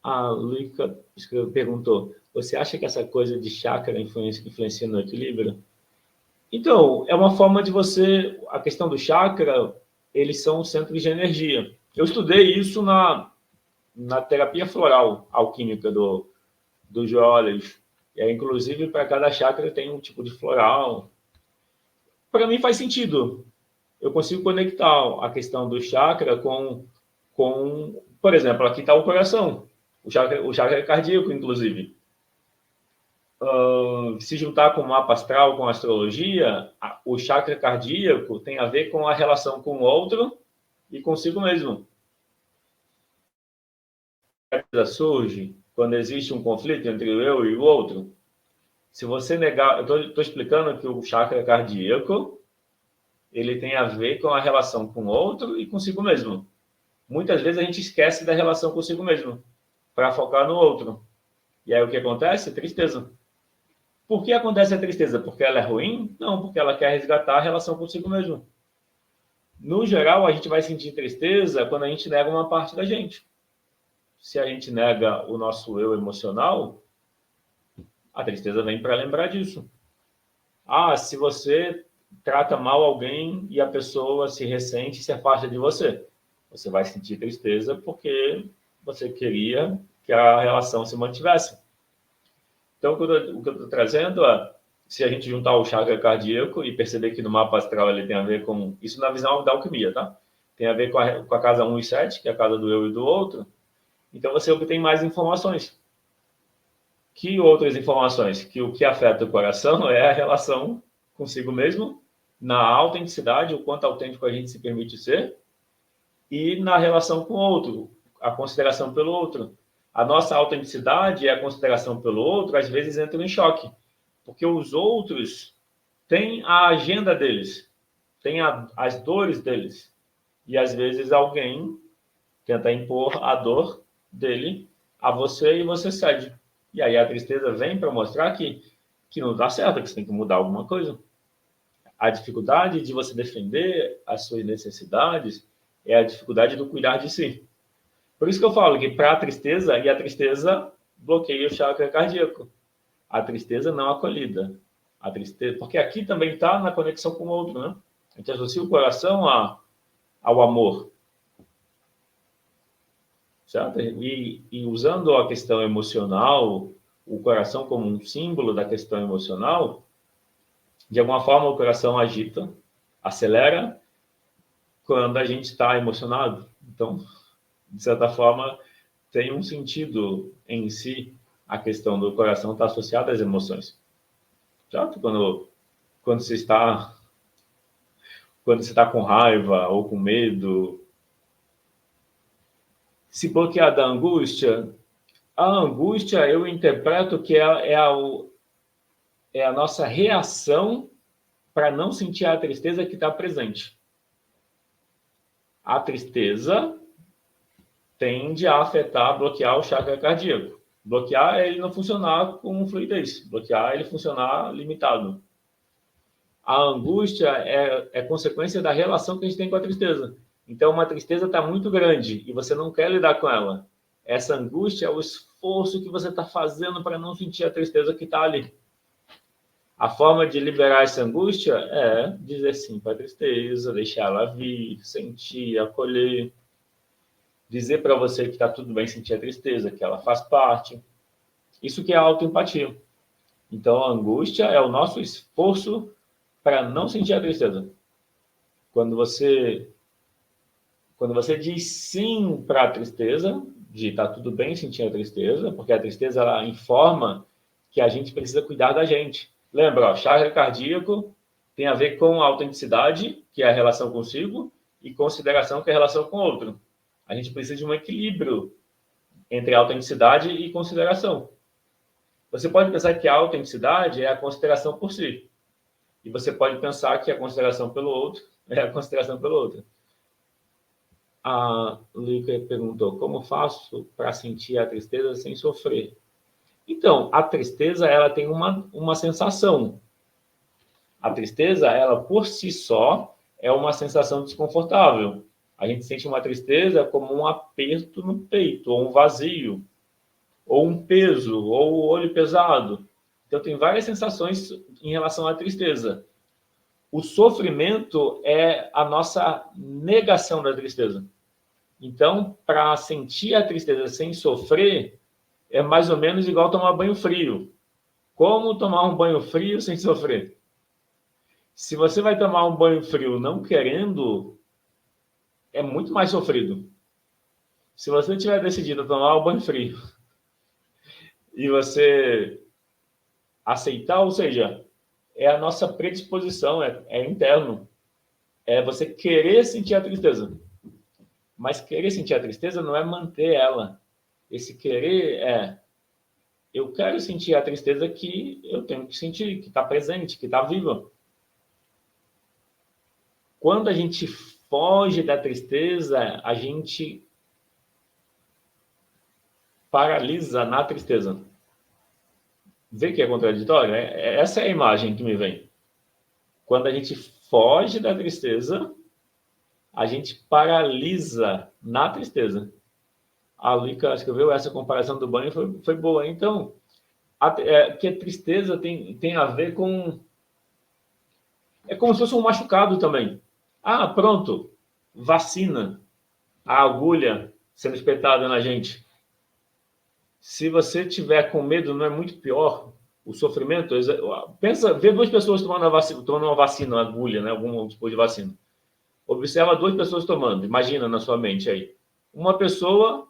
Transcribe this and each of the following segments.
A Luíca perguntou, você acha que essa coisa de chakra influencia no equilíbrio? Então, é uma forma de você... A questão do chakra, eles são centros de energia. Eu estudei isso na terapia floral alquímica do Geólogos. E aí, inclusive, para cada chakra tem um tipo de floral. Para mim faz sentido. Eu consigo conectar a questão do chakra por exemplo, aqui está o coração, o chakra cardíaco, inclusive. Se juntar com o mapa astral, com a astrologia, o chakra cardíaco tem a ver com a relação com o outro e consigo mesmo. Surge quando existe um conflito entre o eu e o outro. Se você negar, eu estou explicando que o chakra cardíaco ele tem a ver com a relação com o outro e consigo mesmo. Muitas vezes a gente esquece da relação consigo mesmo para focar no outro. E aí o que acontece? Tristeza. Por que acontece a tristeza? Porque ela é ruim? Não, porque ela quer resgatar a relação consigo mesmo. No geral, a gente vai sentir tristeza quando a gente nega uma parte da gente. Se a gente nega o nosso eu emocional, a tristeza vem para lembrar disso. Se você trata mal alguém e a pessoa se ressente e se afasta de você, você vai sentir tristeza porque você queria que a relação se mantivesse. Então, o que eu estou trazendo é, se a gente juntar o chakra cardíaco e perceber que no mapa astral ele tem a ver com... Isso na visão da alquimia, tá? Tem a ver com a casa 1 e 7, que é a casa do eu e do outro. Então, você obtém mais informações. Que outras informações? Que o que afeta o coração é a relação consigo mesmo, na autenticidade, o quanto autêntico a gente se permite ser, e na relação com o outro, a consideração pelo outro. A nossa autenticidade e a consideração pelo outro, às vezes, entram em choque, porque os outros têm a agenda deles, têm as dores deles, e às vezes alguém tenta impor a dor dele a você e você cede. E aí a tristeza vem para mostrar que não dá certo, que você tem que mudar alguma coisa. A dificuldade de você defender as suas necessidades é a dificuldade do cuidar de si. Por isso que eu falo que para a tristeza bloqueia o chakra cardíaco. A tristeza não acolhida. A tristeza, porque aqui também está na conexão com o outro, né? A gente associa o coração ao amor. Certo? E usando a questão emocional, o coração como um símbolo da questão emocional, de alguma forma o coração agita, acelera quando a gente está emocionado. Então, de certa forma, tem um sentido em si a questão do coração estar associada às emoções. Certo? Quando você está com raiva ou com medo, se bloquear da angústia, a angústia eu interpreto que é a nossa reação para não sentir a tristeza que está presente. A tristeza tende a afetar, bloquear o chakra cardíaco. Bloquear é ele não funcionar com fluidez. Bloquear é ele funcionar limitado. A angústia é consequência da relação que a gente tem com a tristeza. Então, uma tristeza está muito grande e você não quer lidar com ela. Essa angústia é o esforço que você está fazendo para não sentir a tristeza que está ali. A forma de liberar essa angústia é dizer sim para a tristeza, deixar ela vir, sentir, acolher. Dizer para você que está tudo bem sentir a tristeza, que ela faz parte. Isso que é autoempatia. Então, a angústia é o nosso esforço para não sentir a tristeza. Quando você diz sim para a tristeza, de está tudo bem sentir a tristeza, porque a tristeza ela informa que a gente precisa cuidar da gente. Lembra, chakra cardíaco tem a ver com a autenticidade, que é a relação consigo, e consideração, que é a relação com o outro. A gente precisa de um equilíbrio entre autenticidade e consideração. Você pode pensar que a autenticidade é a consideração por si. E você pode pensar que a consideração pelo outro é a consideração pelo outro. A Lica perguntou, como faço para sentir a tristeza sem sofrer? Então, a tristeza ela tem uma sensação. A tristeza, ela por si só, é uma sensação desconfortável. A gente sente uma tristeza como um aperto no peito, ou um vazio. ou um peso, ou o olho pesado. Então, tem várias sensações em relação à tristeza. O sofrimento é a nossa negação da tristeza. Então, para sentir a tristeza sem sofrer, é mais ou menos igual tomar banho frio. Como tomar um banho frio sem sofrer? Se você vai tomar um banho frio não querendo, é muito mais sofrido. Se você tiver decidido a tomar um banho frio e você aceitar, ou seja, é a nossa predisposição, é interno. É você querer sentir a tristeza. Mas querer sentir a tristeza não é manter ela. Esse querer é, eu quero sentir a tristeza que eu tenho que sentir, que está presente, que está viva. Quando a gente foge da tristeza, a gente paralisa na tristeza. Vê que é contraditório? Essa é a imagem que me vem. Quando a gente foge da tristeza, a gente paralisa na tristeza. A Lica escreveu essa comparação do banho, foi boa. Então, que a tristeza tem a ver com... É como se fosse um machucado também. Ah, pronto, vacina, a agulha sendo espetada na gente. Se você tiver com medo, não é muito pior o sofrimento? Pensa, vê duas pessoas tomando uma vacina, uma agulha, né? Algum tipo de vacina. Observa duas pessoas tomando. Imagina na sua mente aí. Uma pessoa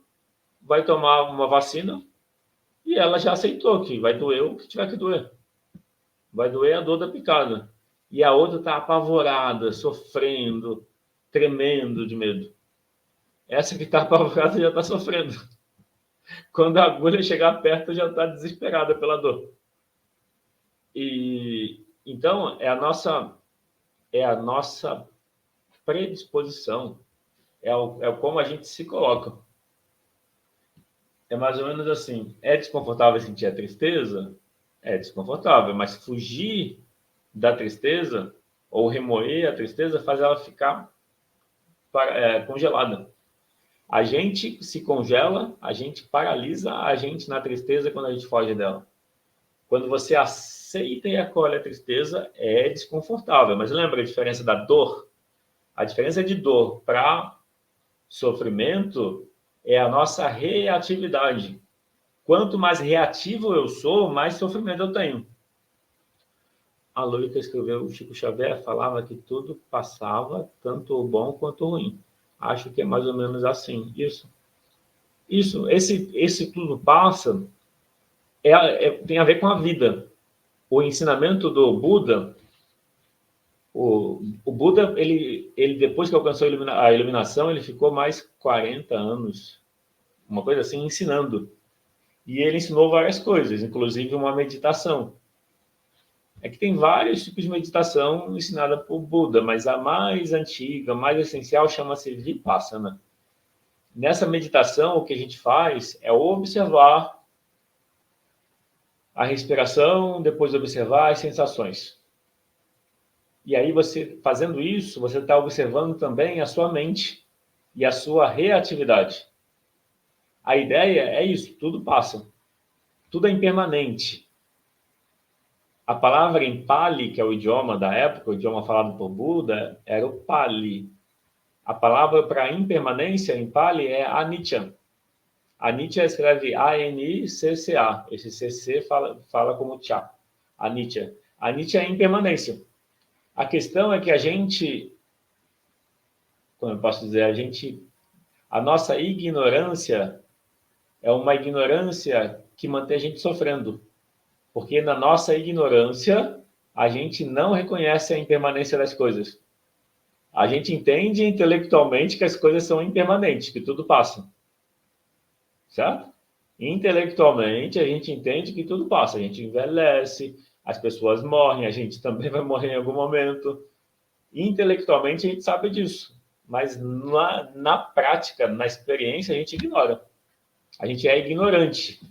vai tomar uma vacina e ela já aceitou que vai doer o que tiver que doer. Vai doer a dor da picada. E a outra está apavorada, sofrendo, tremendo de medo. Essa que está apavorada já está sofrendo. Quando a agulha chegar perto, já está desesperada pela dor. E então é a nossa predisposição, é como a gente se coloca. É mais ou menos assim. É desconfortável sentir a tristeza? É desconfortável, mas fugir da tristeza ou remoer a tristeza faz ela ficar congelada. A gente se congela, a gente paralisa a gente na tristeza quando a gente foge dela. Quando você aceita e acolhe a tristeza, é desconfortável. Mas lembra a diferença da dor? A diferença de dor para sofrimento é a nossa reatividade. Quanto mais reativo eu sou, mais sofrimento eu tenho. A Lúcia escreveu, o Chico Xavier falava que tudo passava, tanto o bom quanto o ruim. Acho que é mais ou menos assim. Isso, esse tudo passa tem a ver com a vida. O ensinamento do Buda, o Buda, ele depois que alcançou a iluminação, ele ficou mais 40 anos, uma coisa assim, ensinando. E ele ensinou várias coisas, inclusive uma meditação. É que tem vários tipos de meditação ensinada por Buda, mas a mais antiga, mais essencial, chama-se Vipassana. Nessa meditação, o que a gente faz é observar a respiração, depois observar as sensações. E aí, você fazendo isso, você está observando também a sua mente e a sua reatividade. A ideia é isso, tudo passa. Tudo é impermanente. A palavra em Pali, que é o idioma da época, o idioma falado por Buda, era o Pali. A palavra para impermanência em Pali é Anicca. Anicca escreve A-N-I-C-C-A. Esse CC fala como Cha. Anicca. Anicca é impermanência. A questão é que a gente, como eu posso dizer, a nossa ignorância é uma ignorância que mantém a gente sofrendo. Porque na nossa ignorância, a gente não reconhece a impermanência das coisas. A gente entende intelectualmente que as coisas são impermanentes, que tudo passa. Certo? Intelectualmente, a gente entende que tudo passa. A gente envelhece, as pessoas morrem, a gente também vai morrer em algum momento. Intelectualmente, a gente sabe disso. Mas na prática, na experiência, a gente ignora. A gente é ignorante.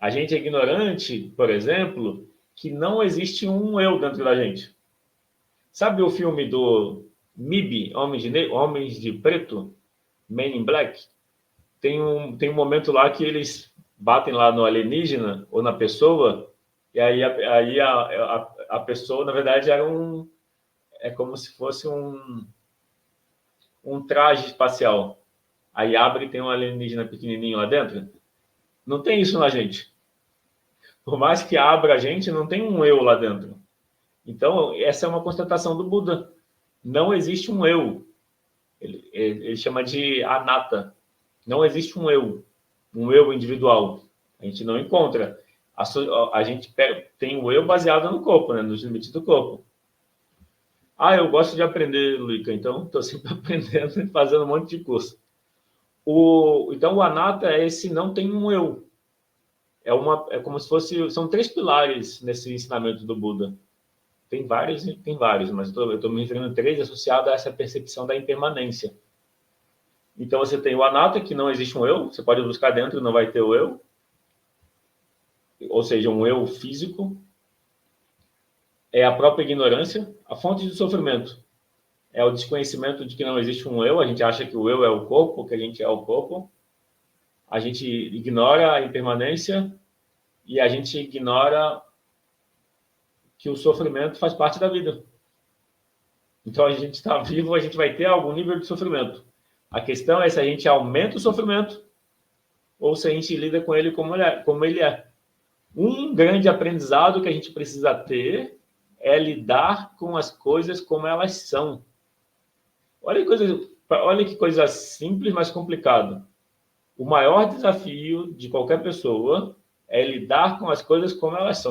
A gente é ignorante, por exemplo, que não existe um eu dentro da gente. Sabe o filme do MIB, Homens de Preto, Men in Black? tem um momento lá que eles batem lá no alienígena ou na pessoa, e aí a pessoa, na verdade, é como se fosse um traje espacial. Aí abre e tem um alienígena pequenininho lá dentro. Não tem isso na gente. Por mais que abra a gente, não tem um eu lá dentro. Então, essa é uma constatação do Buda. Não existe um eu. Ele chama de anatta. Não existe um eu individual. A gente não encontra. A gente tem o eu baseado no corpo, né? Nos limites do corpo. Ah, eu gosto de aprender, Luica, então estou sempre aprendendo e fazendo um monte de curso. Então, o anatta é esse não tem um eu. É como se fosse... São 3 pilares nesse ensinamento do Buda. Tem vários, mas eu estou me referindo a 3 associados a essa percepção da impermanência. Então, você tem o anatta, que não existe um eu. Você pode buscar dentro, não vai ter o eu. Ou seja, um eu físico. É a própria ignorância, a fonte do sofrimento. É o desconhecimento de que não existe um eu. A gente acha que o eu é o corpo, que a gente é o corpo. A gente ignora a impermanência e a gente ignora que o sofrimento faz parte da vida. Então, a gente está vivo, a gente vai ter algum nível de sofrimento. A questão é se a gente aumenta o sofrimento ou se a gente lida com ele como ele é. Um grande aprendizado que a gente precisa ter é lidar com as coisas como elas são. Olha que coisa simples, mas complicada. O maior desafio de qualquer pessoa é lidar com as coisas como elas são.